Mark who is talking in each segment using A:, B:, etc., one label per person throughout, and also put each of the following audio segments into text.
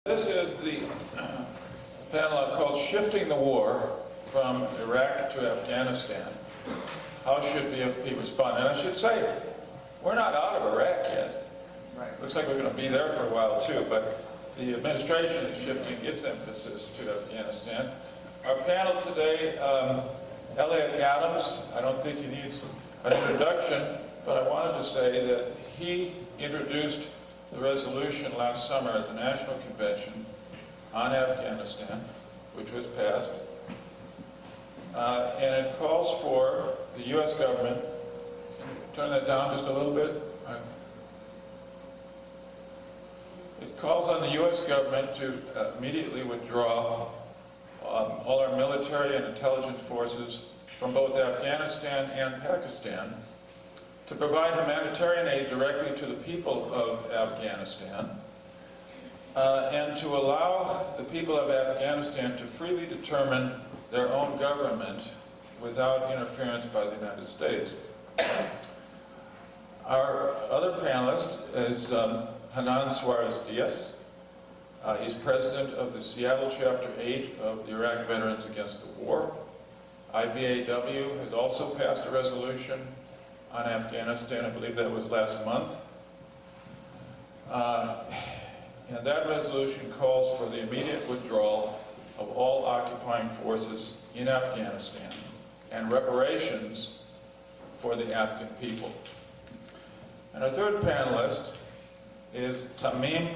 A: This is the panel called Shifting the War from Iraq to Afghanistan. How should VFP respond? And I should say, we're not out of Iraq yet.
B: Right.
A: Looks like we're going to be there for a while too, but the administration is shifting its emphasis to Afghanistan. Our panel today, Elliott, I don't think he needs an introduction, but I wanted to say that he introduced the resolution last summer at the National Convention on Afghanistan, which was passed. And it calls for the U.S. government, can you turn that down just a little bit? It calls on the U.S. government to immediately withdraw all our military and intelligence forces from both Afghanistan and Pakistan, to provide humanitarian aid directly to the people of Afghanistan, and to allow the people of Afghanistan to freely determine their own government without interference by the United States. Our other panelist is Chanan Suarezdiaz. He's president of the Seattle Chapter 8 of the Iraq Veterans Against the War. IVAW has also passed a resolution on Afghanistan. I believe that was last month. And that resolution calls for the immediate withdrawal of all occupying forces in Afghanistan and reparations for the Afghan people. And our third panelist is Tamim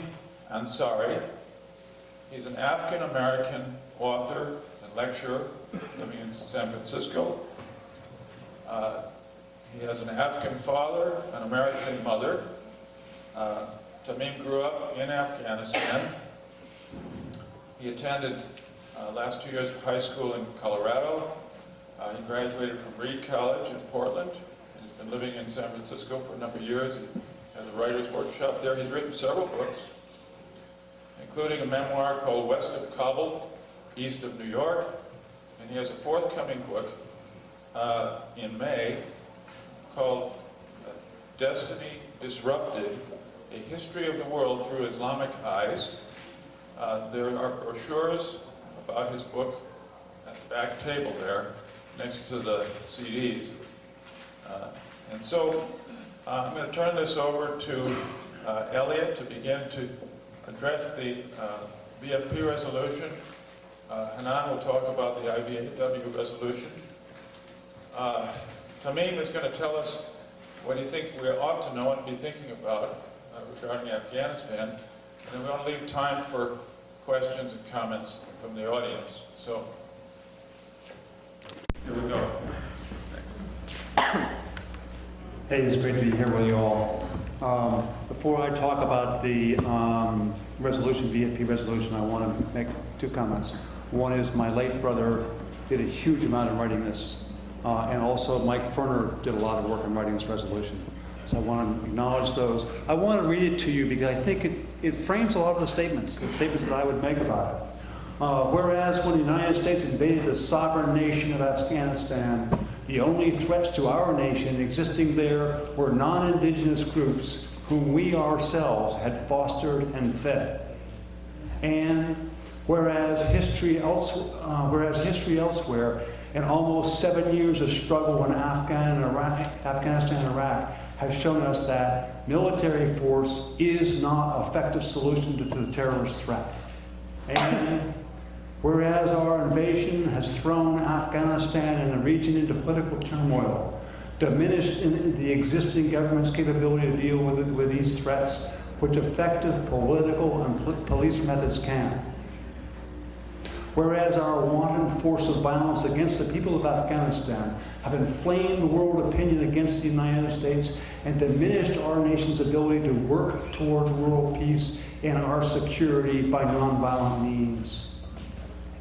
A: Ansary. He's an Afghan-American author and lecturer living in San Francisco. He has an Afghan father, an American mother. Tamim grew up in Afghanistan. He attended last 2 years of high school in Colorado. He graduated from Reed College in Portland. He's been living in San Francisco for a number of years. He has a writer's workshop there. He's written several books, including a memoir called West of Kabul, East of New York. And he has a forthcoming book in May called Destiny Disrupted, A History of the World Through Islamic Eyes. There are brochures about his book at the back table there, next to the CDs. And so I'm going to turn this over to Elliott to begin to address the VFP resolution. Chanan will talk about the IVAW resolution. Tamim is going to tell us what he thinks we ought to know and be thinking about regarding Afghanistan. And then we want to leave time for questions and comments from the audience. So, here we go.
C: Hey, it's great to be here with you all. Before I talk about the resolution, VFP resolution, I want to make two comments. One is my late brother did a huge amount of writing this. And also Mike Ferner did a lot of work in writing this resolution. So I want to acknowledge those. I want to read it to you because I think it frames a lot of the statements that I would make about it. Whereas when the United States invaded the sovereign nation of Afghanistan, the only threats to our nation existing there were non-indigenous groups whom we ourselves had fostered and fed. And whereas history elsewhere, in almost 7 years of struggle in Afghanistan and Iraq has shown us that military force is not an effective solution to the terrorist threat. And whereas our invasion has thrown Afghanistan and the region into political turmoil, diminished the existing government's capability to deal with these threats, which effective political and police methods can. Whereas our wanton force of violence against the people of Afghanistan have inflamed world opinion against the United States and diminished our nation's ability to work towards world peace and our security by nonviolent means.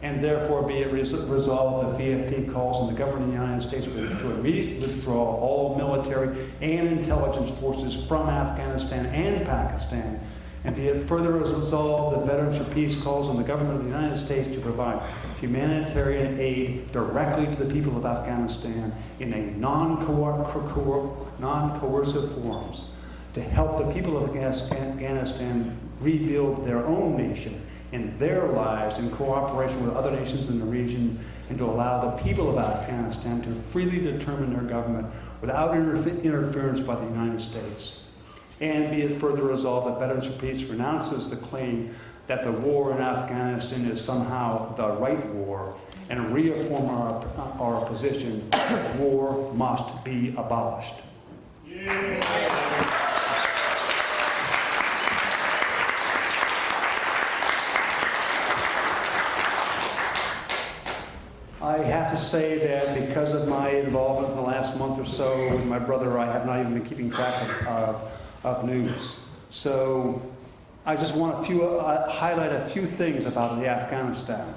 C: And therefore be it resolved that VFP calls on the government of the United States to immediately withdraw all military and intelligence forces from Afghanistan and Pakistan. And be it further resolved that Veterans for Peace calls on the government of the United States to provide humanitarian aid directly to the people of Afghanistan in a non-coercive forms to help the people of Afghanistan rebuild their own nation in their lives in cooperation with other nations in the region, and to allow the people of Afghanistan to freely determine their government without interference by the United States. And be it further resolved that Veterans for Peace renounces the claim that the war in Afghanistan is somehow the right war, and reaffirm our position that war must be abolished. I have to say that because of my involvement in the last month or so with my brother, I have not even been keeping track of news. So I just want to highlight a few things about the Afghanistan.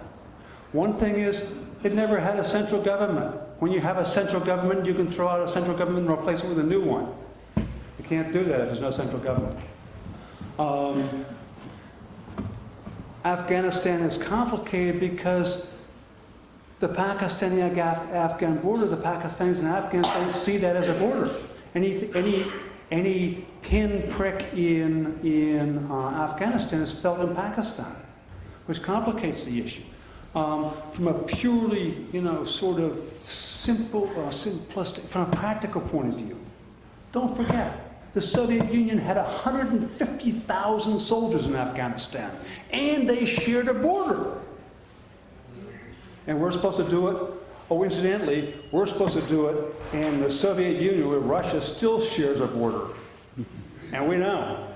C: One thing is, it never had a central government. When you have a central government, you can throw out a central government and replace it with a new one. You can't do that if there's no central government. Afghanistan is complicated because the Pakistani-Afghan border, the Pakistanis and Afghans don't see that as a border. Any pinprick in Afghanistan is felt in Pakistan, which complicates the issue. From a purely, sort of simple, simplistic, from a practical point of view, don't forget, the Soviet Union had 150,000 soldiers in Afghanistan, and they shared a border. And we're supposed to do it. Oh, incidentally, we're supposed to do it in the Soviet Union, where Russia still shares a border. And we know.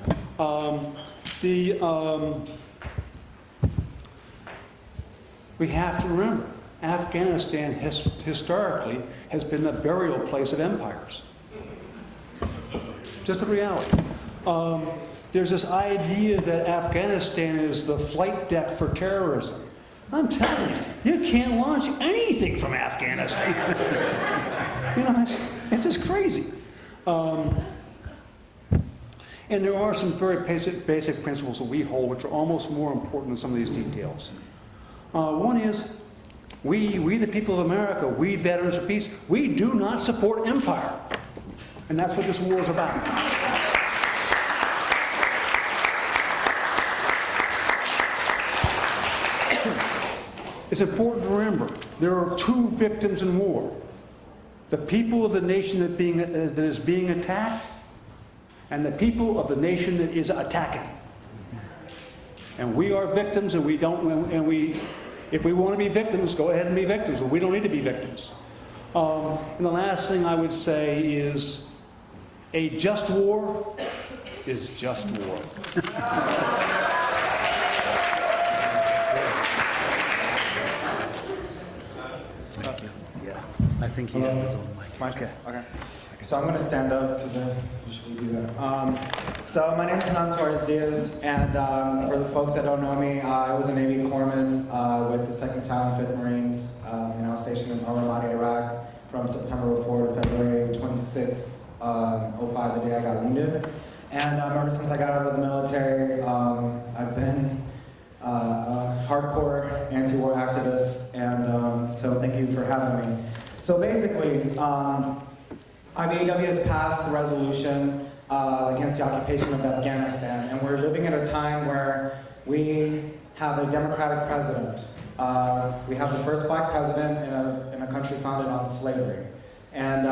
C: We have to remember, Afghanistan historically has been the burial place of empires. Just a reality. There's this idea that Afghanistan is the flight deck for terrorism. I'm telling you, you can't launch anything from Afghanistan. It's just crazy. And there are some very basic principles that we hold which are almost more important than some of these details. One is, we the people of America, we Veterans for Peace, we do not support empire. And that's what this war is about. It's important to remember, there are two victims in war. The people of the nation that is being attacked, and the people of the nation that is attacking. And we are victims, and if we want to be victims, go ahead and be victims, but we don't need to be victims. And the last thing I would say is, a just war is just war.
B: I think he has his own mic.
D: Okay. So I'm going to stand up because I usually do that. So my name is Suarezdiaz, and for the folks that don't know me, I was a Navy corpsman with the 2nd Battalion, 5th Marines. I was stationed in Al Ramadi, Iraq, from September 04 to February 26, 05, the day I got wounded. And ever since I got out of the military, I've been a hardcore anti-war activist, and so thank you for having me. So basically, IVAW has passed a resolution against the occupation of Afghanistan, and we're living at a time where we have a democratic president. We have the first black president in a country founded on slavery. And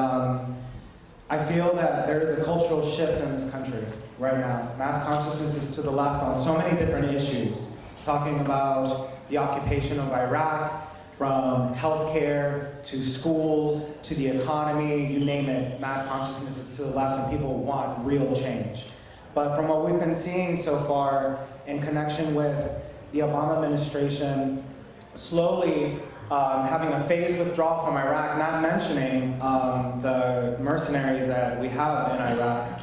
D: I feel that there is a cultural shift in this country right now. Mass consciousness is to the left on so many different issues, talking about the occupation of Iraq, from healthcare to schools to the economy, you name it, mass consciousness is to the left and people want real change. But from what we've been seeing so far in connection with the Obama administration slowly having a phased withdrawal from Iraq, not mentioning the mercenaries that we have in Iraq,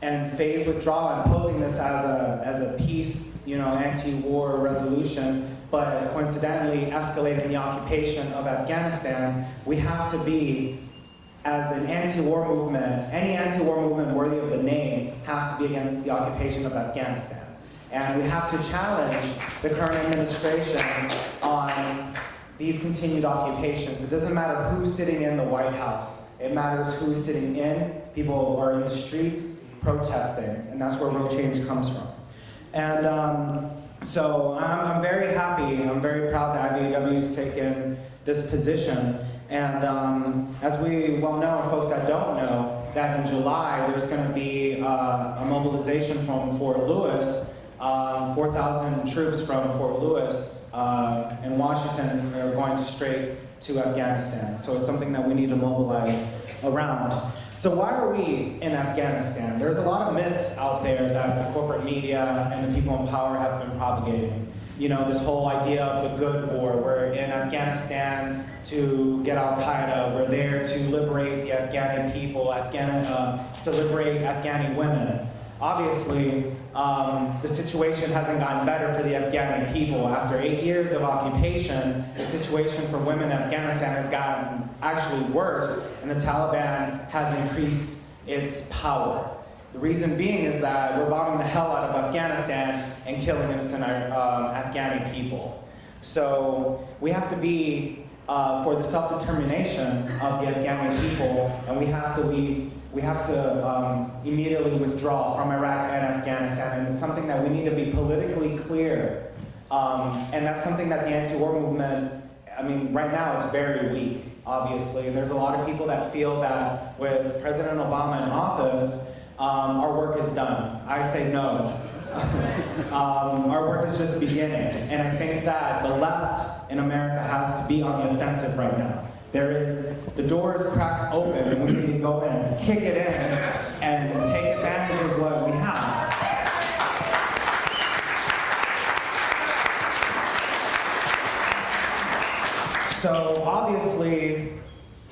D: and phased withdrawal and posing this as a peace, anti-war resolution, but coincidentally escalating the occupation of Afghanistan, we have to be, as an anti-war movement, any anti-war movement worthy of the name has to be against the occupation of Afghanistan. And we have to challenge the current administration on these continued occupations. It doesn't matter who's sitting in the White House. It matters who's sitting in. People are in the streets protesting, and that's where real change comes from. And So I'm very happy, I'm very proud that IVAW has taken this position. And as we well know, and folks that don't know, that in July there's going to be a mobilization from Fort Lewis. 4,000 troops from Fort Lewis in Washington are going straight to Afghanistan. So it's something that we need to mobilize around. So why are we in Afghanistan? There's a lot of myths out there that the corporate media and the people in power have been propagating. You know, this whole idea of the good war. We're in Afghanistan to get Al-Qaeda. We're there to liberate the Afghani people, to liberate Afghani women. Obviously, the situation hasn't gotten better for the Afghani people. After 8 years of occupation, the situation for women in Afghanistan has gotten actually worse, and the Taliban has increased its power. The reason being is that we're bombing the hell out of Afghanistan and killing innocent Afghani people. So we have to be for the self-determination of the Afghani people, and we have to immediately withdraw from Iraq and Afghanistan, and it's something that we need to be politically clear. And that's something that the anti-war movement, I mean, right now it's very weak, obviously. And there's a lot of people that feel that with President Obama in office, our work is done. I say no. Our work is just beginning. And I think that the left in America has to be on the offensive right now. The door is cracked open, and we need to go in and kick it in and take advantage of what we have. So obviously,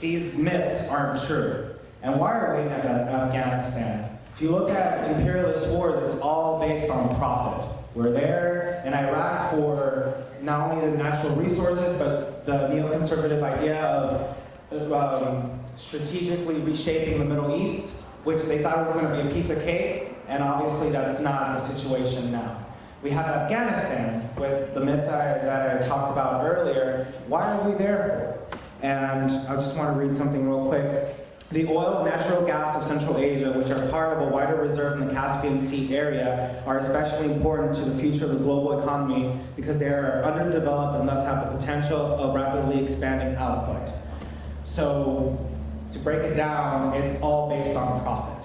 D: these myths aren't true. And why are we in Afghanistan? If you look at imperialist wars, it's all based on profit. We're there in Iraq for not only the natural resources, but the neoconservative idea of strategically reshaping the Middle East, which they thought was going to be a piece of cake, and obviously that's not the situation now. We have Afghanistan with the myths that I talked about earlier. Why are we there for? And I just want to read something real quick. The oil and natural gas of Central Asia, which are part of a wider reserve in the Caspian Sea area, are especially important to the future of the global economy because they are underdeveloped and thus have the potential of rapidly expanding output. So, to break it down, it's all based on profit.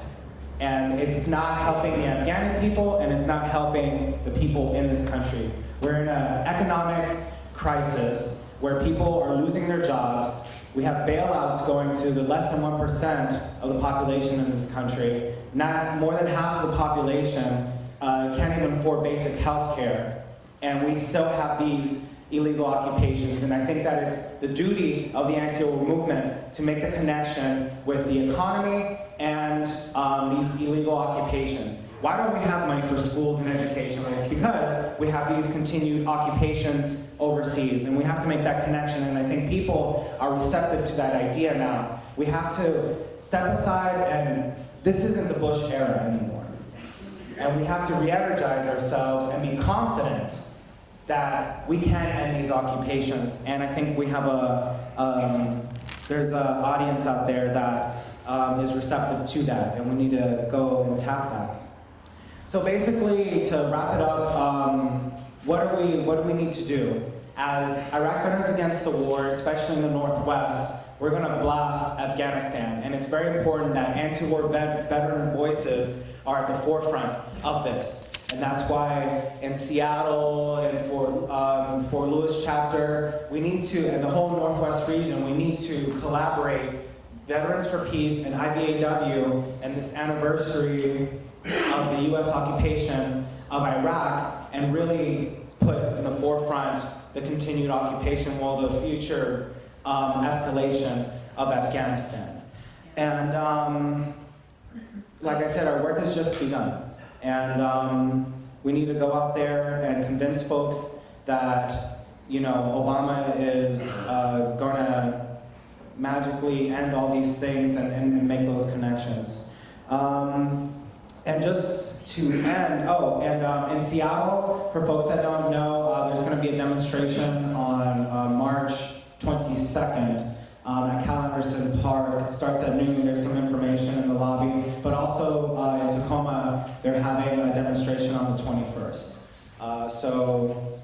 D: And it's not helping the Afghani people, and it's not helping the people in this country. We're in an economic crisis where people are losing their jobs. We have bailouts going to the less than 1% of the population in this country. Not more than half of the population can't even afford basic health care. And we still have these illegal occupations. And I think that it's the duty of the anti-war movement to make the connection with the economy and these illegal occupations. Why don't we have money for schools and education? It's because we have these continued occupations overseas, and we have to make that connection, and I think people are receptive to that idea now. We have to step aside, and this isn't the Bush era anymore. And we have to re-energize ourselves and be confident that we can end these occupations. And I think we have there's an audience out there that is receptive to that, and we need to go and tap that. So basically, to wrap it up, what do we need to do? As Iraq Veterans Against the War, especially in the Northwest, we're going to blast Afghanistan. And it's very important that anti-war veteran voices are at the forefront of this. And that's why in Seattle and for Lewis chapter, we need to, in the whole Northwest region, we need to collaborate Veterans for Peace and IVAW and this anniversary of the U.S. occupation of Iraq and really put in the forefront the continued occupation while the future escalation of Afghanistan. And like I said, our work has just begun. And we need to go out there and convince folks that, you know, Obama is going to magically end all these things and make those connections. And just to end, in Seattle, for folks that don't know, there's going to be a demonstration on March 22nd at Cal Anderson Park. It starts at noon. There's some information in the lobby. But also in Tacoma, they're having a demonstration on the 21st. So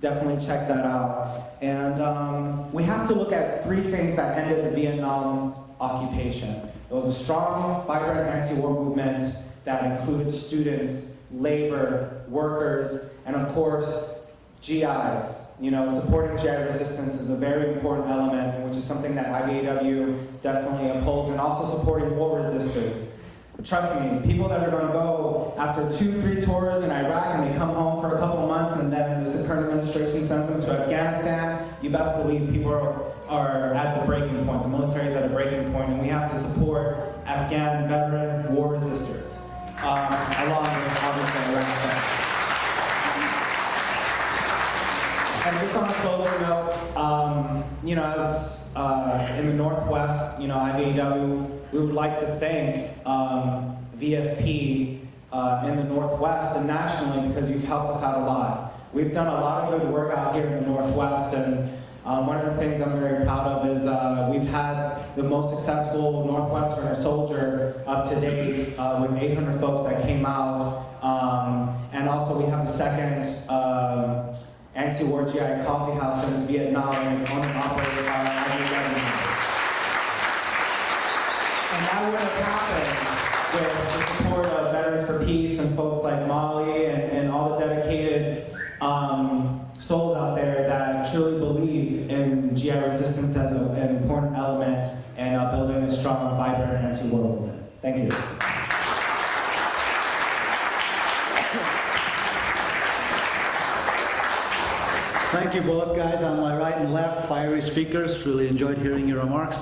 D: definitely check that out. And we have to look at three things that ended the Vietnam occupation. It was a strong, vibrant anti-war movement that included students, labor, workers, and of course, GIs. You know, supporting GI resistance is a very important element, which is something that IVAW definitely upholds, and also supporting war resistors. Trust me, people that are going to go after 2-3 tours in Iraq and they come home for a couple months and then the current administration sends them to Afghanistan, you best believe people are at the breaking point. The military is at a breaking point, and we have to support Afghan veteran war resistors, along with obviously Iraq. And just on a closer note, you know, as in the Northwest, you know, IVAW, we would like to thank VFP in the Northwest and nationally, because you've helped us out a lot. We've done a lot of good work out here in the Northwest, and one of the things I'm very proud of is we've had the most successful Northwestern soldier up to date with 800 folks that came out, and also we have the second anti-war GI coffee house since Vietnam, and it's owned and operated by IVAW. And that would have happened with the support of Veterans for Peace and folks like Molly and all the dedicated souls out there that truly believe in GI resistance as an important element and building a strong, vibrant anti-war movement. Thank you.
B: Thank you both guys on my right and left, fiery speakers. Really enjoyed hearing your remarks.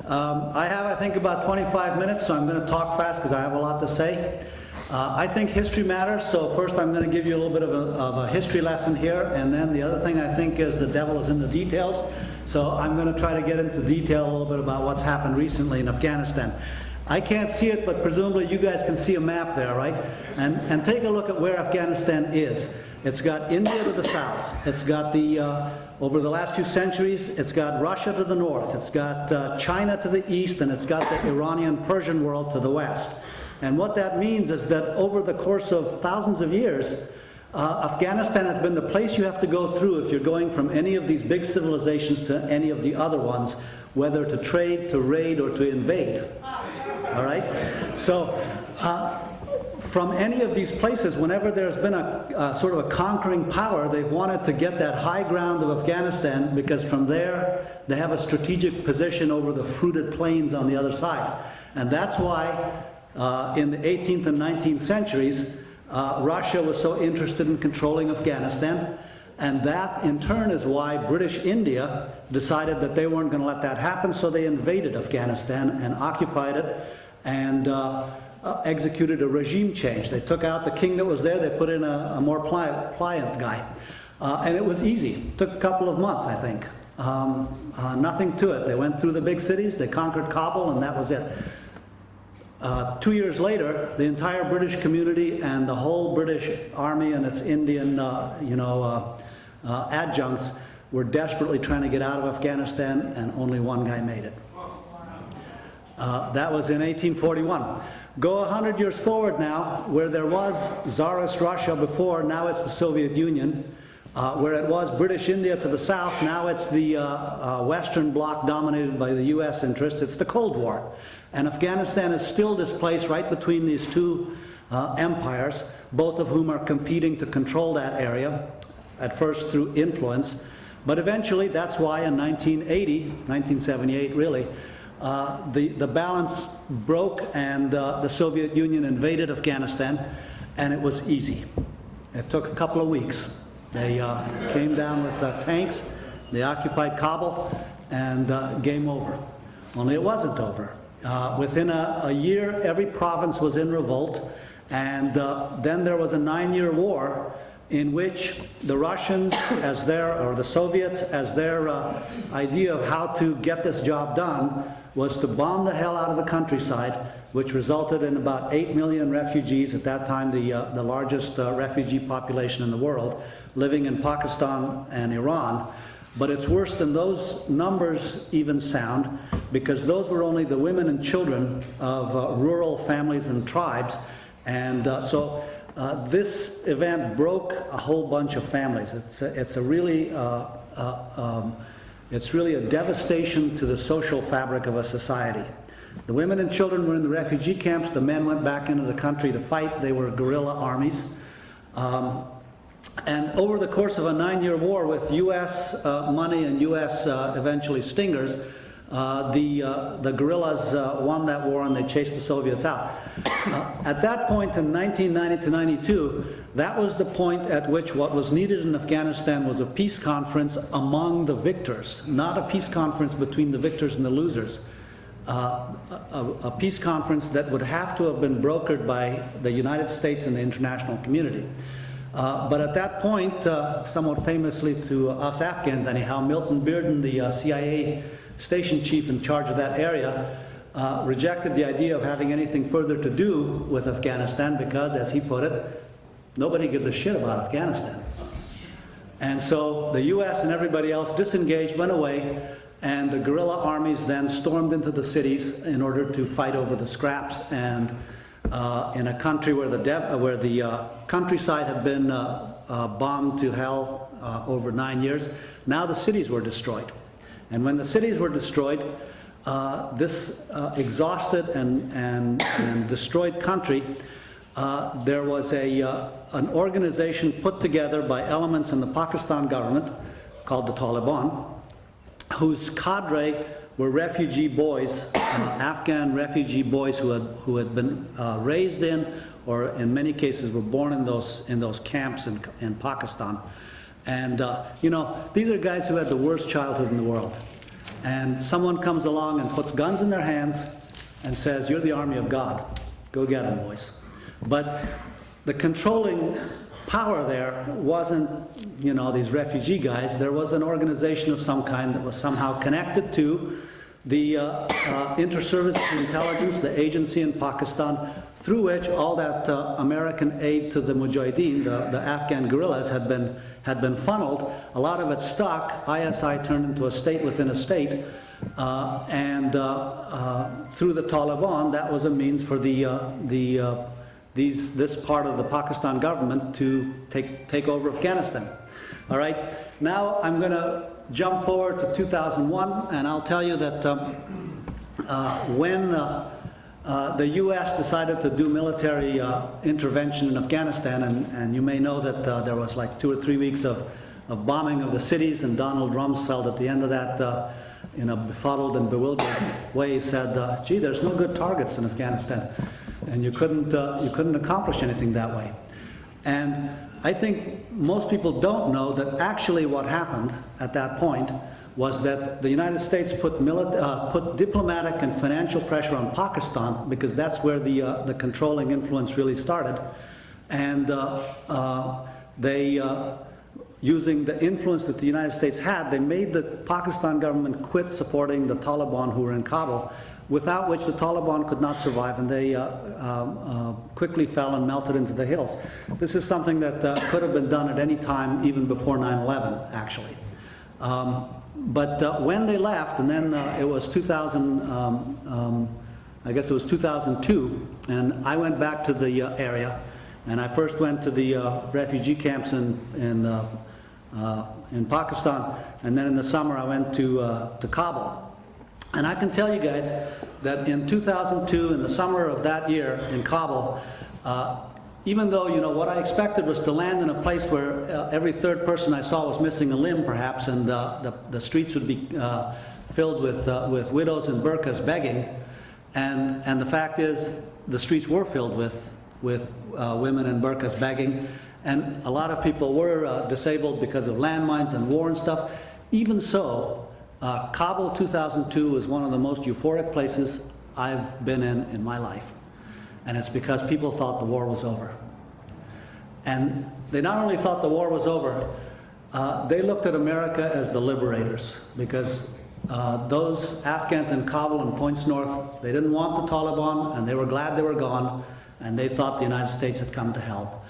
B: I have, I think, about 25 minutes, so I'm going to talk fast because I have a lot to say. I think history matters, so first I'm going to give you a little bit of a history lesson here, and then the other thing I think is the devil is in the details. So I'm going to try to get into detail a little bit about what's happened recently in Afghanistan. I can't see it, but presumably you guys can see a map there, right? And take a look at where Afghanistan is. It's got India to the south. It's got over the last few centuries, it's got Russia to the north. It's got China to the east, and it's got the Iranian-Persian world to the west. And what that means is that over the course of thousands of years, Afghanistan has been the place you have to go through if you're going from any of these big civilizations to any of the other ones, whether to trade, to raid, or to invade. All right? So, from any of these places, whenever there's been a sort of a conquering power, they've wanted to get that high ground of Afghanistan, because from there they have a strategic position over the fruited plains on the other side. And that's why in the 18th and 19th centuries, Russia was so interested in controlling Afghanistan. And that, in turn, is why British India decided that they weren't going to let that happen, so they invaded Afghanistan and occupied it and executed a regime change. They took out the king that was there, they put in a more pliant guy. And it was easy. It took a couple of months, I think. Nothing to it. They went through the big cities, they conquered Kabul, and that was it. 2 years later, the entire British community and the whole British army and its Indian adjuncts were desperately trying to get out of Afghanistan, and only one guy made it. That was in 1841. Go 100 years forward now, where there was Tsarist Russia before, now it's the Soviet Union. Where it was British India to the south, now it's the Western bloc dominated by the US interests. It's the Cold War. And Afghanistan is still this place right between these two empires, both of whom are competing to control that area, at first through influence. But eventually, that's why in 1978 really, the balance broke and the Soviet Union invaded Afghanistan, and it was easy. It took a couple of weeks. They came down with tanks, they occupied Kabul, and game over. Only it wasn't over. Within a year, every province was in revolt, and then there was a 9-year war in which the Russians, or the Soviets, as their idea of how to get this job done, was to bomb the hell out of the countryside, which resulted in about 8 million refugees, at that time the largest refugee population in the world, living in Pakistan and Iran. But it's worse than those numbers even sound, because those were only the women and children of rural families and tribes. And so This event broke a whole bunch of families. It's really a devastation to the social fabric of a society. The women and children were in the refugee camps. The men went back into the country to fight. They were guerrilla armies. And over the course of a 9-year war with U.S. Money and U.S. Eventually Stingers, the guerrillas won that war and they chased the Soviets out. At that point in 1990 to 92, that was the point at which what was needed in Afghanistan was a peace conference among the victors, not a peace conference between the victors and the losers. A peace conference that would have to have been brokered by the United States and the international community. But at that point, somewhat famously to us Afghans anyhow, Milton Bearden, the CIA station chief in charge of that area, rejected the idea of having anything further to do with Afghanistan because, as he put it, nobody gives a shit about Afghanistan. And so the US and everybody else disengaged, went away, and the guerrilla armies then stormed into the cities in order to fight over the scraps. And in a country where the countryside had been bombed to hell over 9 years, now the cities were destroyed. And when the cities were destroyed, this exhausted and destroyed country, there was an organization put together by elements in the Pakistan government called the Taliban, whose cadre were refugee boys, Afghan refugee boys who had been raised in, or in many cases were born in those camps in Pakistan. And you know, these are guys who had the worst childhood in the world. And someone comes along and puts guns in their hands and says, "You're the army of God. Go get them, boys." But the controlling power there wasn't, you know, these refugee guys. There was an organization of some kind that was somehow connected to the inter-service intelligence, the agency in Pakistan, through which all that American aid to the Mujahideen, the Afghan guerrillas, had been funneled. A lot of it stuck. ISI turned into a state within a state, and through the Taliban, that was a means for this part of the Pakistan government to take over Afghanistan. All right. Now I'm going to jump forward to 2001, and I'll tell you that when the U.S. decided to do military intervention in Afghanistan, and you may know that there was like 2 or 3 weeks of bombing of the cities, and Donald Rumsfeld at the end of that, in a befuddled and bewildered way, said, "Gee, there's no good targets in Afghanistan, and you couldn't accomplish anything that way." And I think most people don't know that actually what happened at that point was that the United States put diplomatic and financial pressure on Pakistan, because that's where the controlling influence really started. And they, using the influence that the United States had, they made the Pakistan government quit supporting the Taliban who were in Kabul, without which the Taliban could not survive, and they quickly fell and melted into the hills. This is something that could have been done at any time, even before 9/11, actually. But when they left, and then it was 2002, and I went back to the area, and I first went to the refugee camps in Pakistan, and then in the summer I went to Kabul. And I can tell you guys that in 2002, in the summer of that year in Kabul, even though, you know, what I expected was to land in a place where every third person I saw was missing a limb, perhaps, and the streets would be filled with widows in burqas begging, and the fact is, the streets were filled with women in burqas begging, and a lot of people were disabled because of landmines and war and stuff. Even so, Kabul 2002 was one of the most euphoric places I've been in my life. And it's because people thought the war was over. And they not only thought the war was over, they looked at America as the liberators, because those Afghans in Kabul and points north, they didn't want the Taliban, and they were glad they were gone, and they thought the United States had come to help.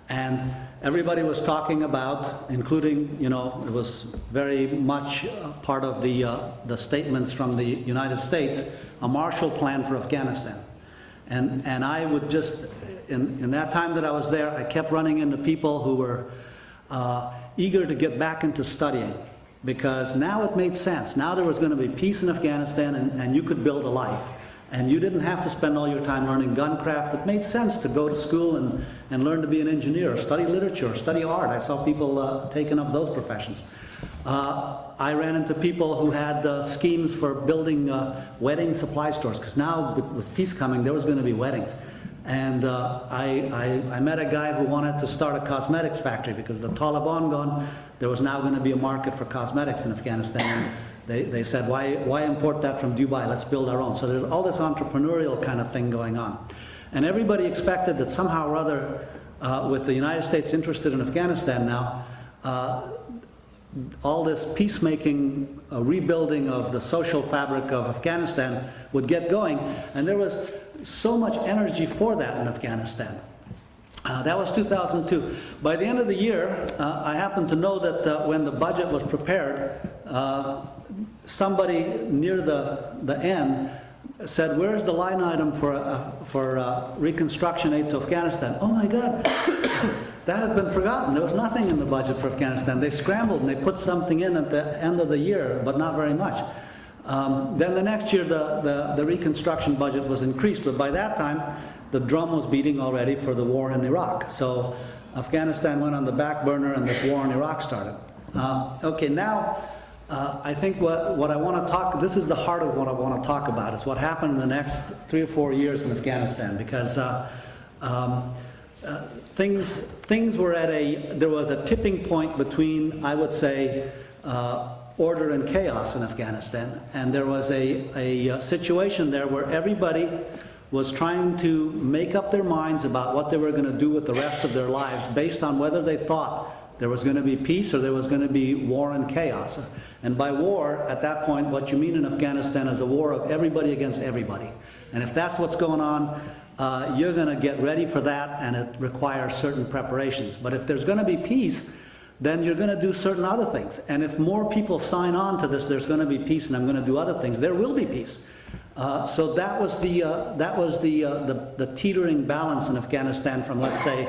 B: And everybody was talking about, including, you know, it was very much part of the statements from the United States, a Marshall Plan for Afghanistan. And I would just, in that time that I was there, I kept running into people who were eager to get back into studying, because now it made sense. Now there was going to be peace in Afghanistan, and you could build a life. And you didn't have to spend all your time learning guncraft. It made sense to go to school and learn to be an engineer, or study literature, or study art. I saw people taking up those professions. I ran into people who had schemes for building wedding supply stores, because now with peace coming, there was going to be weddings. And I met a guy who wanted to start a cosmetics factory, because the Taliban gone, there was now going to be a market for cosmetics in Afghanistan. They said, why import that from Dubai? Let's build our own. So there's all this entrepreneurial kind of thing going on. And everybody expected that somehow or other, with the United States interested in Afghanistan now, all this peacemaking, rebuilding of the social fabric of Afghanistan would get going. And there was so much energy for that in Afghanistan. That was 2002. By the end of the year, I happened to know that when the budget was prepared, somebody near the end said, "Where's the line item for reconstruction aid to Afghanistan?" Oh my God, that had been forgotten. There was nothing in the budget for Afghanistan. They scrambled and they put something in at the end of the year, but not very much. Then the next year, the reconstruction budget was increased, but by that time, the drum was beating already for the war in Iraq. So Afghanistan went on the back burner, and this war in Iraq started. Okay, now I think what I want to talk, this is the heart of what I want to talk about, is what happened in the next 3 or 4 years in Afghanistan, because things were at there was a tipping point between, I would say, order and chaos in Afghanistan. And there was a situation there where everybody was trying to make up their minds about what they were going to do with the rest of their lives based on whether they thought there was going to be peace or there was going to be war and chaos. And by war, at that point, what you mean in Afghanistan is a war of everybody against everybody. And if that's what's going on, you're going to get ready for that, and it requires certain preparations. But if there's going to be peace, then you're going to do certain other things. And if more people sign on to this, there's going to be peace, and I'm going to do other things, there will be peace. So that was the teetering balance in Afghanistan from, let's say,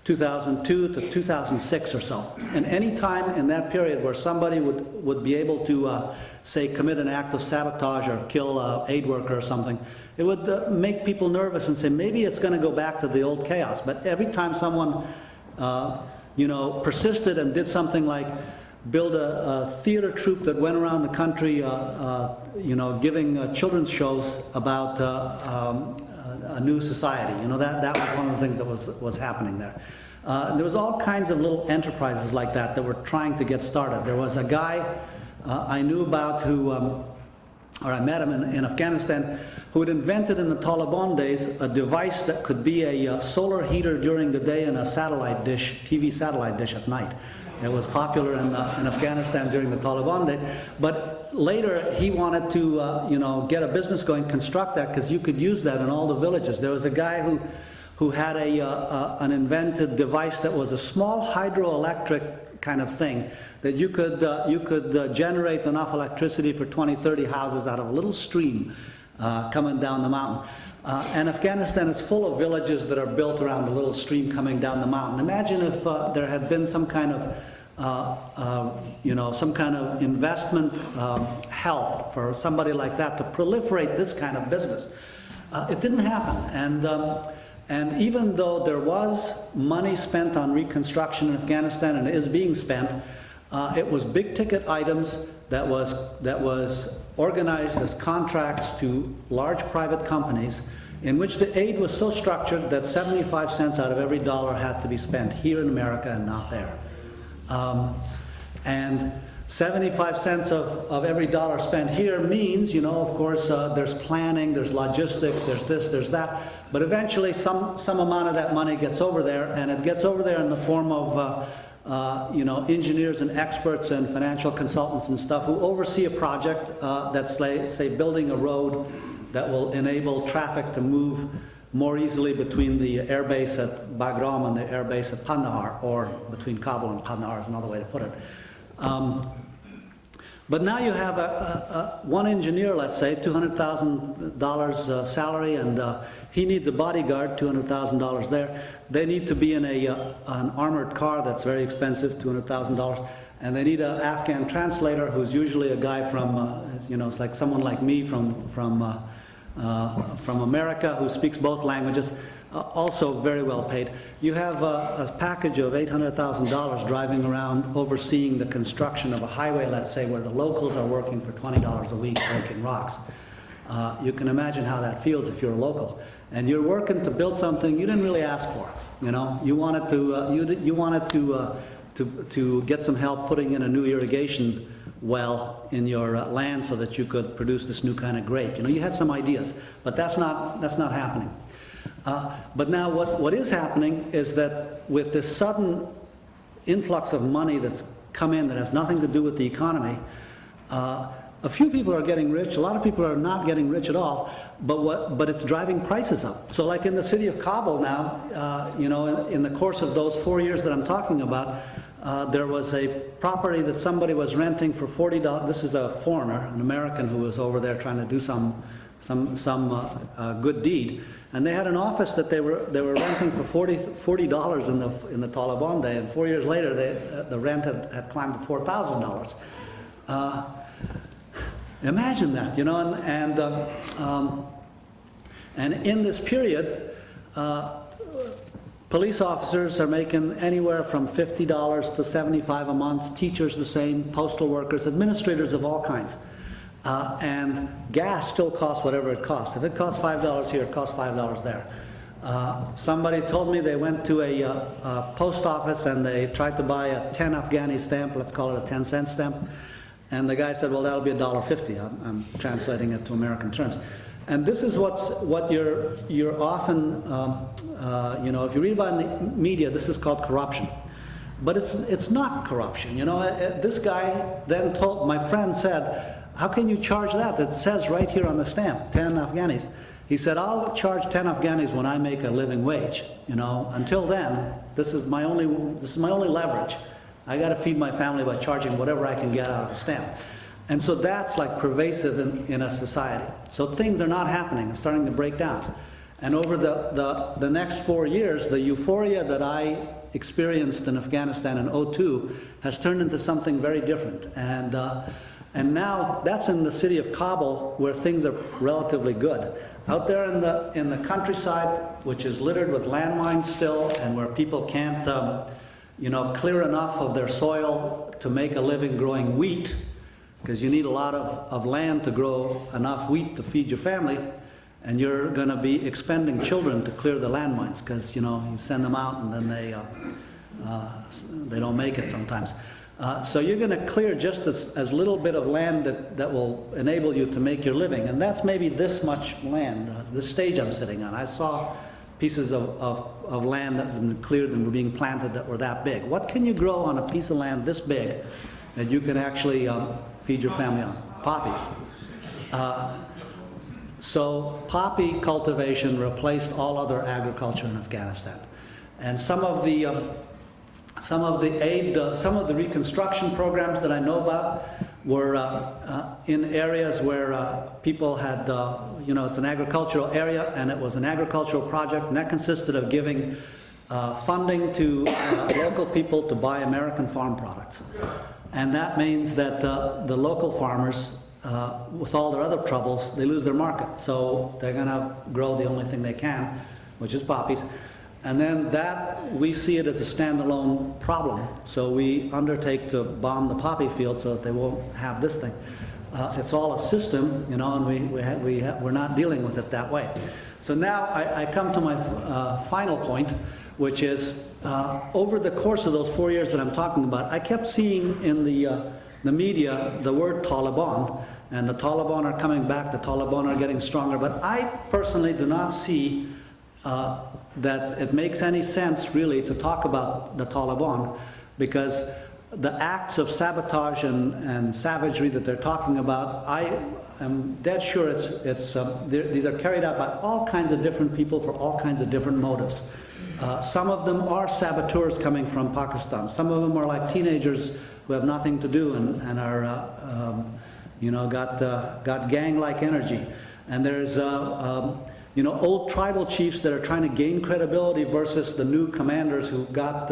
B: 2002 to 2006 or so. And any time in that period where somebody would be able to, say, commit an act of sabotage or kill an aid worker or something, it would make people nervous and say, maybe it's going to go back to the old chaos. But every time someone, persisted and did something like build a theater troupe that went around the country, giving children's shows about a new society. That was one of the things that was happening there. There was all kinds of little enterprises like that were trying to get started. There was a guy I knew about I met him in Afghanistan, who had invented in the Taliban days a device that could be a solar heater during the day and a satellite dish, TV satellite dish at night. It was popular in Afghanistan during the Taliban days. But later he wanted to, get a business going, construct that, because you could use that in all the villages. There was a guy who had an invented device that was a small hydroelectric kind of thing that you could generate enough electricity for 20, 30 houses out of a little stream coming down the mountain. And Afghanistan is full of villages that are built around a little stream coming down the mountain. Imagine if there had been some kind of investment help for somebody like that to proliferate this kind of business. It didn't happen. And even though there was money spent on reconstruction in Afghanistan, and is being spent, it was big ticket items that was organized as contracts to large private companies, in which the aid was so structured that 75 cents out of every dollar had to be spent here in America and not there. And 75 cents of every dollar spent here means, of course, there's planning, there's logistics, there's this, there's that. But eventually some amount of that money gets over there, and it gets over there in the form of engineers and experts and financial consultants and stuff who oversee a project that's, say, building a road that will enable traffic to move more easily between the airbase at Bagram and the airbase at Kandahar, or between Kabul and Kandahar is another way to put it. But now you have one engineer, let's say, $200,000 salary, and he needs a bodyguard, $200,000 there. They need to be in an armored car that's very expensive, $200,000. And they need an Afghan translator who's usually a guy from, it's like someone like me from America who speaks both languages, also very well paid. You have a package of $800,000 driving around overseeing the construction of a highway, let's say, where the locals are working for $20 a week breaking rocks. You can imagine how that feels if you're a local. And you're working to build something you didn't really ask for. You wanted to get some help putting in a new irrigation well in your land so that you could produce this new kind of grape. You had some ideas, but that's not happening. But now what is happening is that with this sudden influx of money that's come in that has nothing to do with the economy, a few people are getting rich, a lot of people are not getting rich at all, but it's driving prices up. So like in the city of Kabul now, in the course of those 4 years that I'm talking about, there was a property that somebody was renting for $40. This is a foreigner, an American who was over there trying to do some good deed, and they had an office that they were renting for $40 in the Taliban day, and 4 years later the rent had climbed to $4,000. Imagine that, and in this period, police officers are making anywhere from $50 to $75 a month. Teachers the same, postal workers, administrators of all kinds. And gas still costs whatever it costs. If it costs $5 here, it costs $5 there. Somebody told me they went to a post office and they tried to buy a 10 Afghani stamp, let's call it a 10-cent stamp. And the guy said, well, that'll be $1.50. I'm translating it to American terms. And this is what you're often, if you read about in the media, this is called corruption. But it's not corruption. This guy then told, my friend said, how can you charge that? That says right here on the stamp, 10 Afghanis. He said, I'll charge 10 Afghanis when I make a living wage. Until then, this is my only leverage. I got to feed my family by charging whatever I can get out of the stamp. And so that's like pervasive in a society. So things are not happening. It's starting to break down. And over the next 4 years, the euphoria that I experienced in Afghanistan in 2002 has turned into something very different. And now that's in the city of Kabul where things are relatively good. Out there in the countryside, which is littered with landmines still, and where people can't clear enough of their soil to make a living growing wheat, because you need a lot of land to grow enough wheat to feed your family, and you're going to be expending children to clear the landmines, because you send them out and then they don't make it sometimes. So you're going to clear just as little bit of land that will enable you to make your living, and that's maybe this much land, this stage I'm sitting on. I saw pieces of land that had been cleared and were being planted that were that big. What can you grow on a piece of land this big that you can actually feed your family on? Poppies. So poppy cultivation replaced all other agriculture in Afghanistan. And some of the reconstruction programs that I know about were in areas where people had, it's an agricultural area, and it was an agricultural project, and that consisted of giving funding to local people to buy American farm products. And that means that the local farmers, with all their other troubles, they lose their market. So they're going to grow the only thing they can, which is poppies. And then we see it as a standalone problem. So we undertake to bomb the poppy field so that they won't have this thing. It's all a system, and we're not dealing with it that way. So now I come to my final point, which is over the course of those 4 years that I'm talking about, I kept seeing in the media the word Taliban, and the Taliban are coming back, the Taliban are getting stronger, but I personally do not see that it makes any sense really to talk about the Taliban, because the acts of sabotage and savagery that they're talking about, I am dead sure these are carried out by all kinds of different people for all kinds of different motives. Some of them are saboteurs coming from Pakistan. Some of them are like teenagers who have nothing to do and are, got gang-like energy. And there's, old tribal chiefs that are trying to gain credibility versus the new commanders who got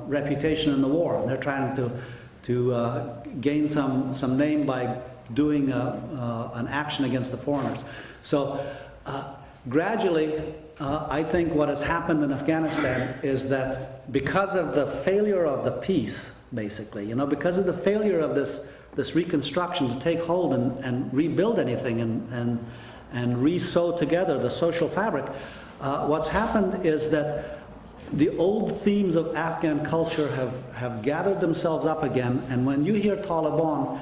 B: reputation in the war. And they're trying to gain some name by doing an action against the foreigners. So gradually, I think what has happened in Afghanistan is that because of the failure of the peace, basically, because of the failure of this reconstruction to take hold and rebuild anything and re-sew together the social fabric, what's happened is that the old themes of Afghan culture have gathered themselves up again, and when you hear Taliban,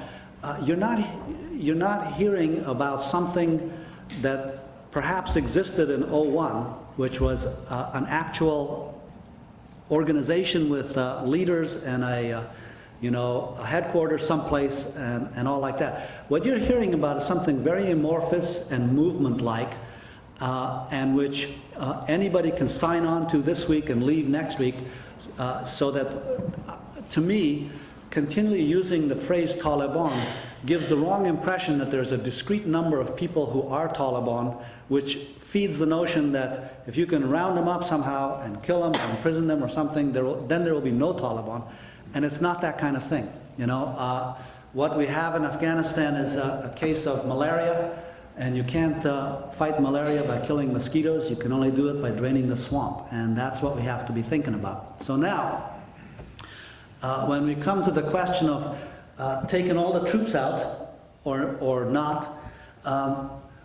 B: you're not hearing about something that perhaps existed in '01, which was an actual organization with leaders and a headquarters someplace and all like that. What you're hearing about is something very amorphous and movement-like, and which anybody can sign on to this week and leave next week, so that, to me, continually using the phrase Taliban gives the wrong impression that there's a discrete number of people who are Taliban, which feeds the notion that if you can round them up somehow and kill them or imprison them or something, then there will be no Taliban. And it's not that kind of thing. What we have in Afghanistan is a case of malaria, and you can't fight malaria by killing mosquitoes. You can only do it by draining the swamp, and that's what we have to be thinking about. So now, when we come to the question of taking all the troops out or not,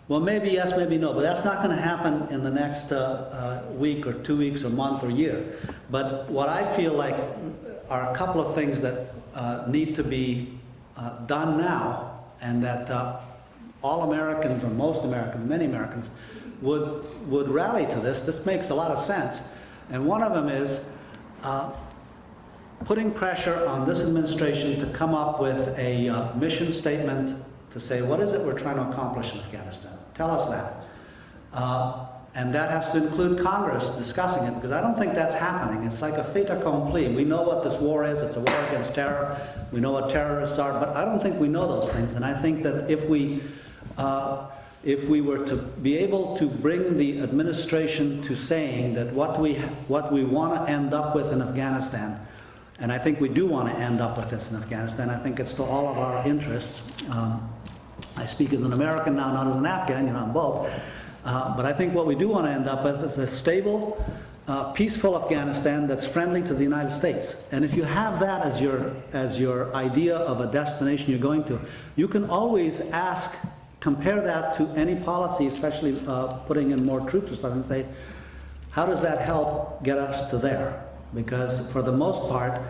B: well, maybe yes, maybe no, but that's not going to happen in the next week or 2 weeks or month or year. But what I feel like are a couple of things that need to be done now, and that all Americans, or most Americans, many Americans, would rally to this. This makes a lot of sense. And one of them is putting pressure on this administration to come up with a mission statement to say, what is it we're trying to accomplish in Afghanistan? Tell us that. And that has to include Congress discussing it, because I don't think that's happening. It's like a fait accompli. We know what this war is. It's a war against terror. We know what terrorists are, but I don't think we know those things. And I think that if we were to be able to bring the administration to saying that what we want to end up with in Afghanistan, and I think we do want to end up with this in Afghanistan, I think it's to all of our interests. I speak as an American now, not as an Afghan, I'm both. But I think what we do want to end up with is a stable, peaceful Afghanistan that's friendly to the United States. And if you have that as your idea of a destination you're going to, you can always compare that to any policy, especially putting in more troops or something, and say, how does that help get us to there? Because for the most part,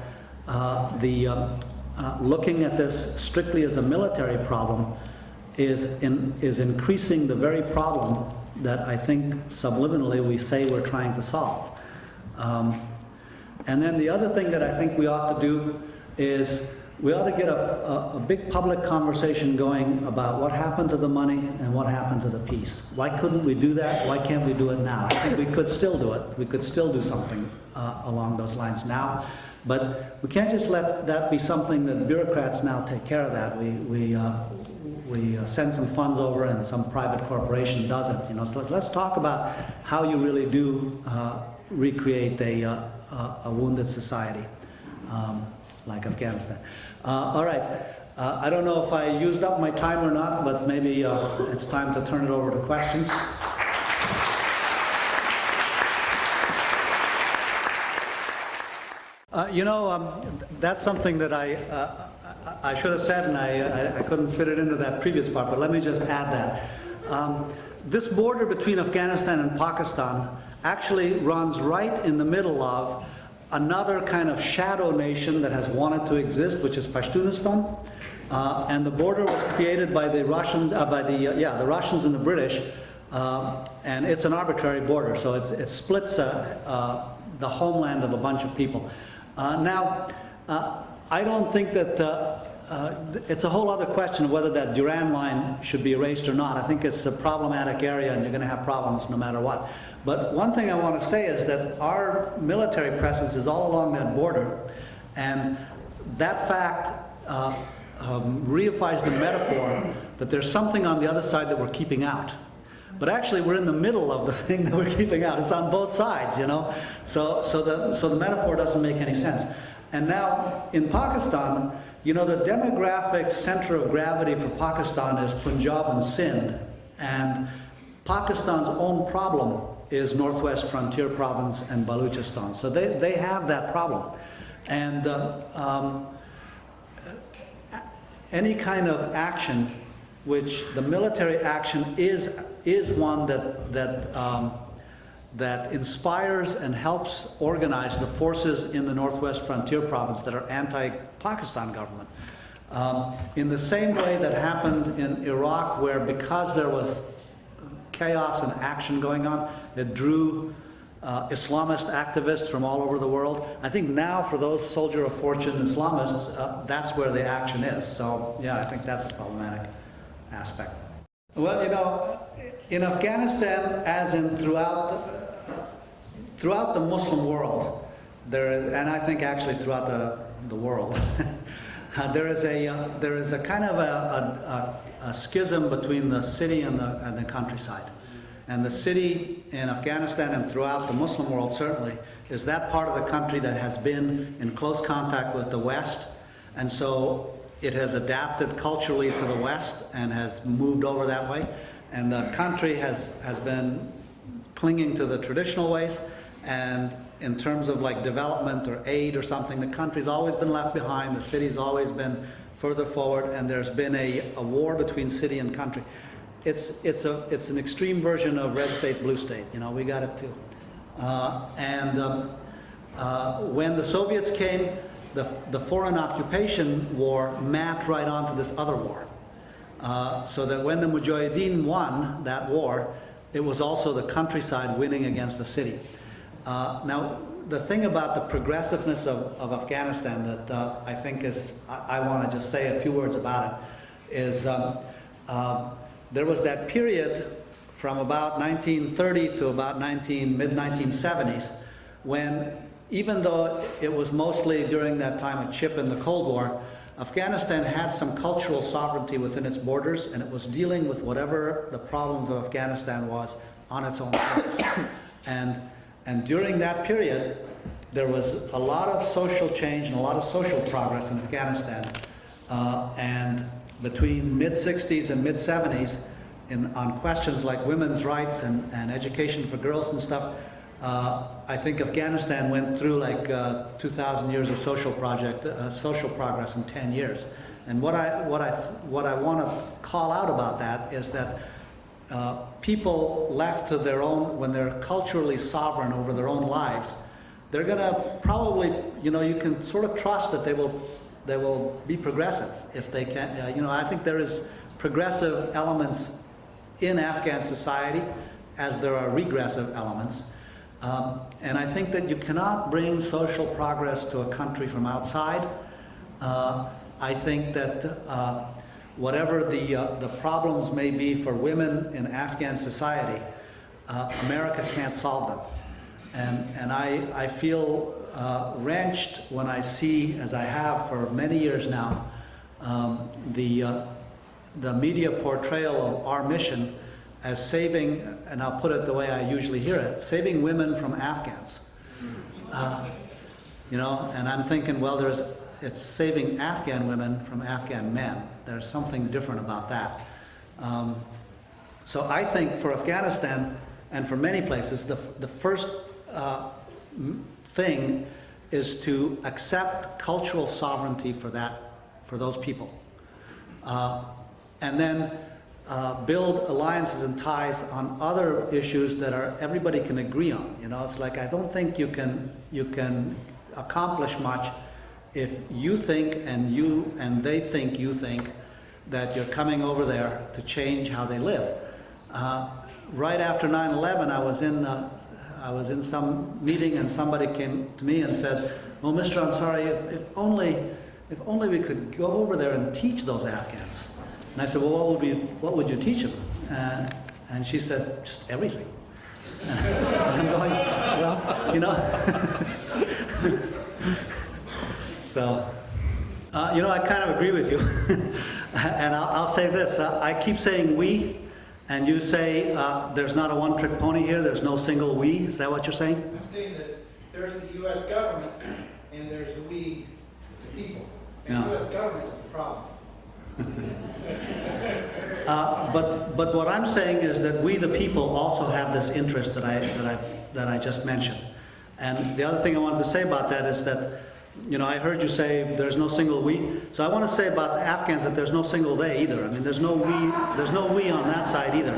B: looking at this strictly as a military problem is increasing the very problem that I think subliminally we say we're trying to solve. And then the other thing that I think we ought to do is we ought to get a big public conversation going about what happened to the money and what happened to the peace. Why couldn't we do that? Why can't we do it now? I think we could still do it. We could still do something along those lines now. But we can't just let that be something that bureaucrats now take care of that. We send some funds over and some private corporation does it. So let's talk about how you really do recreate a wounded society like Afghanistan. All right. I don't know if I used up my time or not, but maybe it's time to turn it over to questions. That's something that I should have said, and I couldn't fit it into that previous part, but let me just add that. This border between Afghanistan and Pakistan actually runs right in the middle of another kind of shadow nation that has wanted to exist, which is Pashtunistan. And the border was created by the Russians, the Russians and the British, and it's an arbitrary border, so it splits the homeland of a bunch of people. Now, I don't think that it's a whole other question of whether that Durand line should be erased or not. I think it's a problematic area, and you're going to have problems no matter what. But one thing I want to say is that our military presence is all along that border, and that fact reifies the metaphor that there's something on the other side that we're keeping out. But actually, we're in the middle of the thing that we're keeping out. It's on both sides, you know. So the metaphor doesn't make any sense. And now in Pakistan, you know, the demographic center of gravity for Pakistan is Punjab and Sindh, and Pakistan's own problem is Northwest Frontier Province and Balochistan. So they have that problem, and any kind of action, which the military action is one that inspires and helps organize the forces in the Northwest Frontier Province that are anti-Pakistan government. In the same way that happened in Iraq, where because there was chaos and action going on, it drew Islamist activists from all over the world. I think now for those soldier of fortune Islamists, that's where the action is. So yeah, I think that's a problematic aspect. Well, you know, in Afghanistan, as in throughout the Muslim world, there is, and I think actually throughout the world, there is a kind of a schism between the city and the countryside. And the city in Afghanistan and throughout the Muslim world certainly is that part of the country that has been in close contact with the West, and so it has adapted culturally to the West and has moved over that way. And the country has been clinging to the traditional ways, and in terms of like development or aid or something, the country's always been left behind, the city's always been further forward, and there's been a war between city and country. It's an extreme version of red state, blue state. You know, we got it too. When the Soviets came, the foreign occupation war mapped right onto this other war. So that when the Mujahideen won that war, it was also the countryside winning against the city. Now, the thing about the progressiveness of Afghanistan that I think is, I want to just say a few words about it, is there was that period from about 1930 to about mid-1970s when, even though it was mostly during that time a chip in the Cold War, Afghanistan had some cultural sovereignty within its borders, and it was dealing with whatever the problems of Afghanistan was on its own terms. And during that period, there was a lot of social change and a lot of social progress in Afghanistan. And between mid-60s and mid-70s, on questions like women's rights and education for girls and stuff, I think Afghanistan went through like 2,000 years of social progress in 10 years. And what I want to call out about that is that people left to their own, when they're culturally sovereign over their own lives, they're going to probably, you know, you can sort of trust that they will be progressive if they can. You know, I think there is progressive elements in Afghan society, as there are regressive elements. And I think that you cannot bring social progress to a country from outside. I think that whatever the problems may be for women in Afghan society, America can't solve them. And I feel wrenched when I see, as I have for many years now, the media portrayal of our mission as saving, and I'll put it the way I usually hear it, saving women from Afghans. You know, and I'm thinking, well, it's saving Afghan women from Afghan men. There's something different about that. So I think for Afghanistan and for many places, the first thing is to accept cultural sovereignty for those people. And then build alliances and ties on other issues that everybody can agree on. You know, it's like, I don't think you can accomplish much if you think and they think you think that you're coming over there to change how they live. Right after 9/11, I was in some meeting and somebody came to me and said, "Well, Mr. Ansary, if only we could go over there and teach those Afghans." And I said, "Well, what would you teach them?" And she said, "Just everything." And I'm going, well, you know. So, I kind of agree with you. And I'll say this, I keep saying we, and you say there's not a one-trick pony here, there's no single we. Is that what you're saying?
E: I'm saying that there's the U.S. government and there's we, the people. And
B: Yeah.
E: the U.S. government is the problem.
B: But what I'm saying is that we, the people, also have this interest that I just mentioned. And the other thing I wanted to say about that is that, I heard you say there's no single we. So I want to say about the Afghans that there's no single they either. I mean, there's no we on that side either.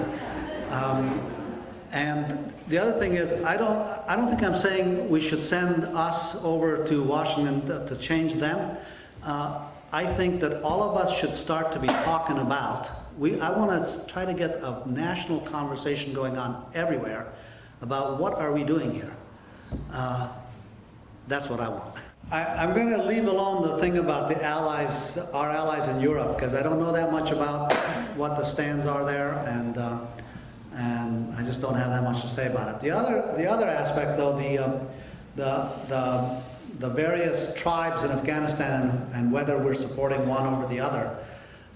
B: And the other thing is, I don't think I'm saying we should send us over to Washington to change them. I think that all of us should start to be talking about, I want to try to get a national conversation going on everywhere about what are we doing here. That's what I want. I'm going to leave alone the thing about the allies, our allies in Europe, because I don't know that much about what the stands are there, and I just don't have that much to say about it. The other aspect, though, the various tribes in Afghanistan and whether we're supporting one over the other.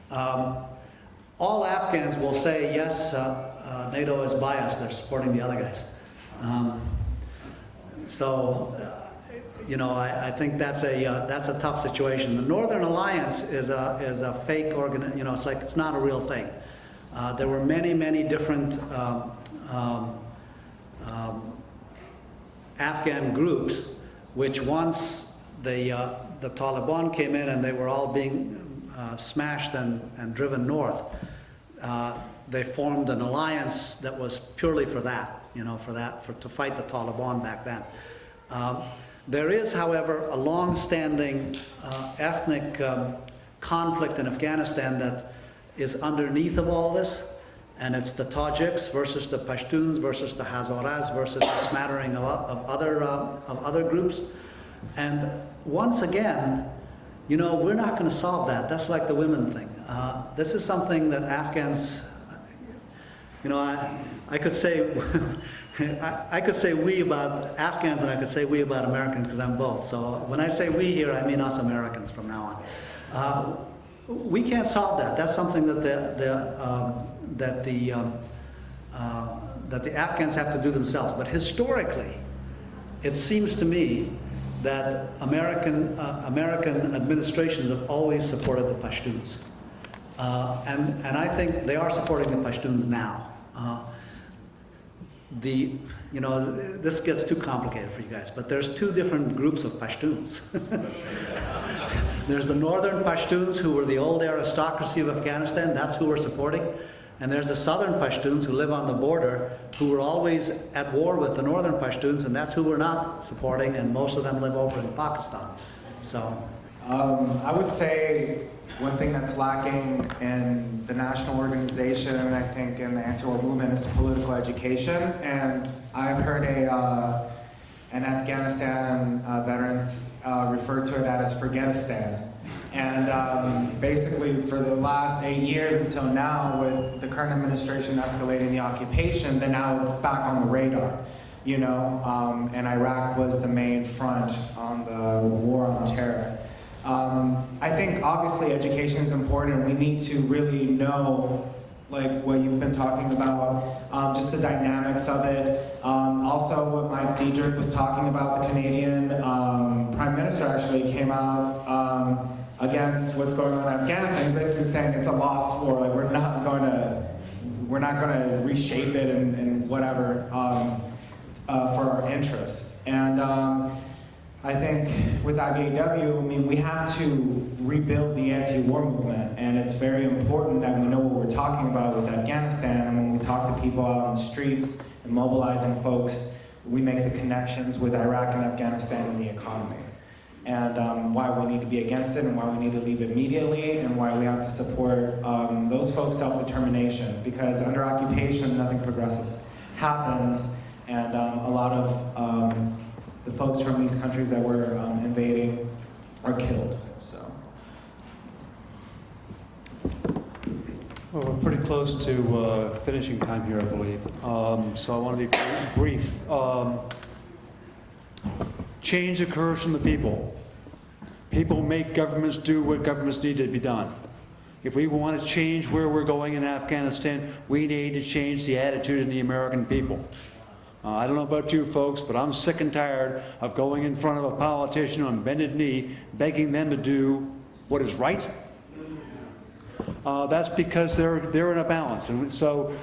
B: All Afghans will say, yes, NATO is biased, they're supporting the other guys. I think that's a tough situation. The Northern Alliance is a fake it's not a real thing. There were many different Afghan groups, which once the Taliban came in and they were all being smashed and driven north, they formed an alliance that was purely for that, to fight the Taliban back then. There is, however, a long-standing ethnic conflict in Afghanistan that is underneath of all this, and it's the Tajiks versus the Pashtuns versus the Hazaras versus a smattering of other groups. And once again, we're not going to solve that. That's like the women thing. This is something that Afghans, I could say, I could say we about Afghans and I could say we about Americans because I'm both. So when I say we here, I mean us Americans from now on. We can't solve that. That's something that the Afghans have to do themselves. But historically, it seems to me that American administrations have always supported the Pashtuns, and I think they are supporting the Pashtuns now. This gets too complicated for you guys, but there's two different groups of Pashtuns. There's the northern Pashtuns, who were the old aristocracy of Afghanistan. That's who we're supporting. And there's the southern Pashtuns who live on the border, who were always at war with the northern Pashtuns, and that's who we're not supporting, and most of them live over in Pakistan. So,
D: I would say one thing that's lacking in the national organization, and I think in the anti-war movement, is political education. And I've heard an Afghanistan veterans refer to it as Forgetistan. And basically for the last 8 years until now, with the current administration escalating the occupation, then now it's back on the radar. And Iraq was the main front on the war on terror. I think obviously education is important. We need to really know, like what you've been talking about, just the dynamics of it. Also what Mike Diedrich was talking about, the Canadian Prime Minister actually came out against what's going on in Afghanistan. He's basically saying it's a lost war. Like we're not going to reshape it and whatever for our interests. And I think with IVAW, we have to rebuild the anti-war movement, and it's very important that we know what we're talking about with Afghanistan. And when we talk to people out on the streets and mobilizing folks, we make the connections with Iraq and Afghanistan and the economy. And why we need to be against it, and why we need to leave immediately, and why we have to support those folks' self-determination. Because under occupation, nothing progressive happens, and a lot of the folks from these countries that we're invading are killed. So.
C: Well, we're pretty close to finishing time here, I believe. So I want to be brief. Change occurs from the people. People make governments do what governments need to be done. If we want to change where we're going in Afghanistan, we need to change the attitude of the American people. I don't know about you folks, but I'm sick and tired of going in front of a politician on bended knee, begging them to do what is right. That's because they're in a balance. And so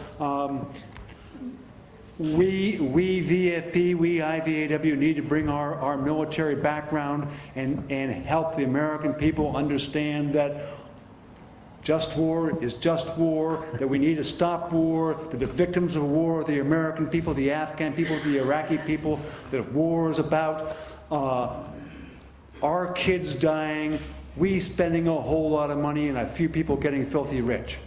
C: we VFP, we IVAW need to bring our military background and help the American people understand that just war is just war, that we need to stop war, that the victims of war are the American people, the Afghan people, the Iraqi people, that war is about our kids dying, we spending a whole lot of money, and a few people getting filthy rich.